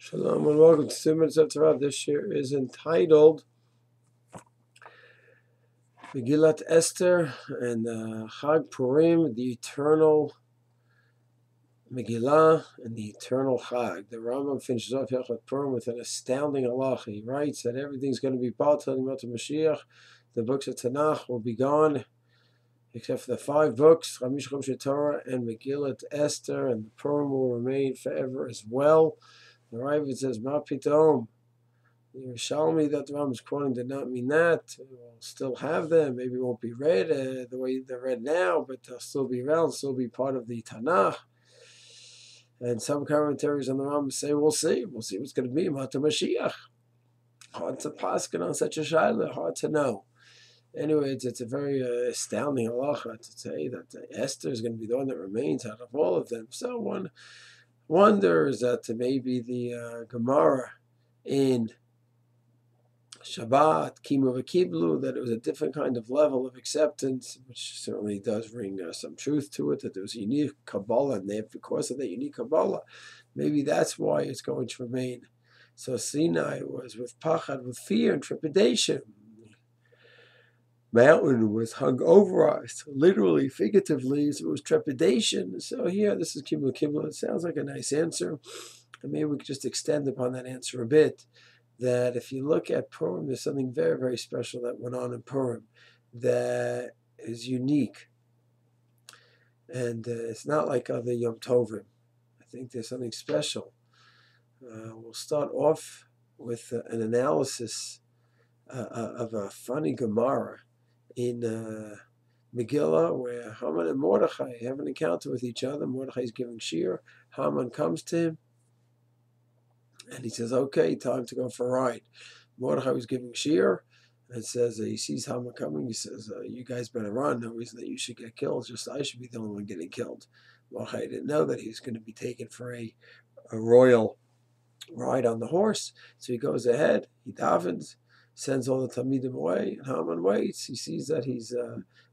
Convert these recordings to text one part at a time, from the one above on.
Shalom and welcome to 2 Minutes of Torah. This year is entitled Megillat Esther and Purim, the eternal Megillah and the eternal Chag. The Ramban finishes off HIlchot Purim with an astounding halacha. He writes that everything's going to be bought till the Mashiach. The books of Tanach will be gone, except for the 5 books, Torah and Megillat Esther, and the Purim will remain forever as well. The Raavad says, Ma pitom. The Yerushalmi that the Rambam is quoting did not mean that. We'll still have them. Maybe it won't be read the way they're read now, but they'll still be around, still be part of the Tanach. And some commentaries on the Rambam say, we'll see. We'll see what's going to be. Mata Mashiach. Hard to paskin on such a shayla. Hard to know. Anyway, it's a very astounding halacha to say that Esther is going to be the one that remains out of all of them. So one wonders that maybe the Gemara in Shabbat, Kimu v'Kiblu, that it was a different kind of level of acceptance, which certainly does bring some truth to it, that there was a unique Kabbalah, and because of that unique Kabbalah, maybe that's why it's going to remain. So Sinai was with pachad, with fear and trepidation. Mountain was hung over us, literally, figuratively, so it was trepidation. So here, this is Kibbutz Kibbutz. It sounds like a nice answer, and maybe we could just extend upon that answer a bit, that if you look at Purim, there's something very, very special that went on in Purim that is unique, and it's not like other Yom Tovim. I think there's something special. We'll start off with an analysis of a funny Gemara in Megillah, where Haman and Mordechai have an encounter with each other. Mordechai is giving shir. Haman comes to him, and he says, okay, time to go for a ride. Mordechai was giving shir, and says, he sees Haman coming. He says, you guys better run. No reason that you should get killed. Just I should be the only one getting killed. Mordechai didn't know that he was going to be taken for a royal ride on the horse. So he goes ahead, he davens, sends all the Talmidim away, and Haman waits. He sees that he's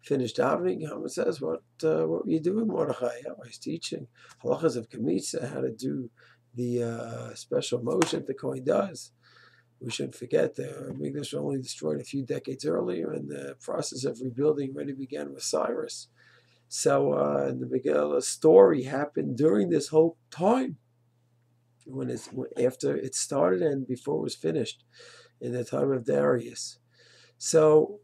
finished davening. Haman says, what were you doing, Mordechai? I was teaching halachas of Kemitza, how to do the special motion the Kohen does. We shouldn't forget the Megillah was only destroyed a few decades earlier, and the process of rebuilding already began with Cyrus. So the Megillah story happened during this whole time, after it started and before it was finished, in the time of Darius. So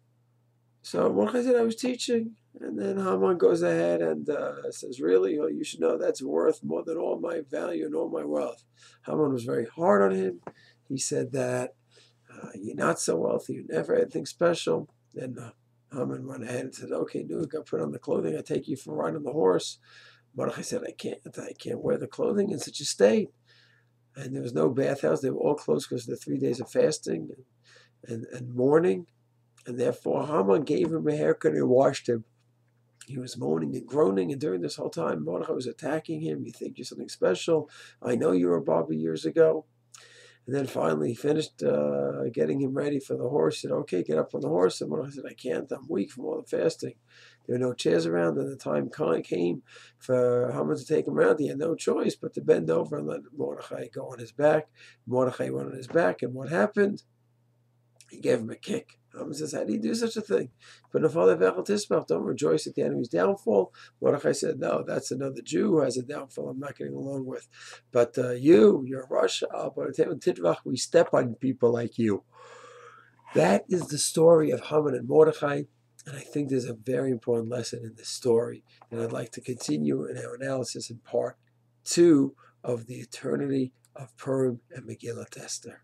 Mordechai said, I was teaching. And then Haman goes ahead and says, really? Well, you should know that's worth more than all my value and all my wealth. Haman was very hard on him. He said that you're not so wealthy, you never had anything special. Then Haman went ahead and said, okay, Nuke, I put on the clothing, I take you for a ride on the horse. Mordechai said, I can't wear the clothing in such a state. And there was no bathhouse. They were all closed because of the 3 days of fasting and mourning. And therefore, Haman gave him a haircut and washed him. He was moaning and groaning. And during this whole time, Mordechai was attacking him. You think you're something special. I know you were Bobby years ago. And then finally, he finished getting him ready for the horse. He said, okay, get up on the horse. And Mordechai said, I can't. I'm weak from all the fasting. There were no chairs around, and the time came for Haman to take him around. He had no choice but to bend over and let Mordechai go on his back. Mordechai went on his back, and what happened? He gave him a kick. Haman says, how do you do such a thing? But don't rejoice at the enemy's downfall. Mordechai said, no, that's another Jew who has a downfall I'm not getting along with. But you're Russia, we step on people like you. That is the story of Haman and Mordechai. And I think there's a very important lesson in this story. And I'd like to continue in our analysis in part 2 of the eternity of Purim and Megillat Esther.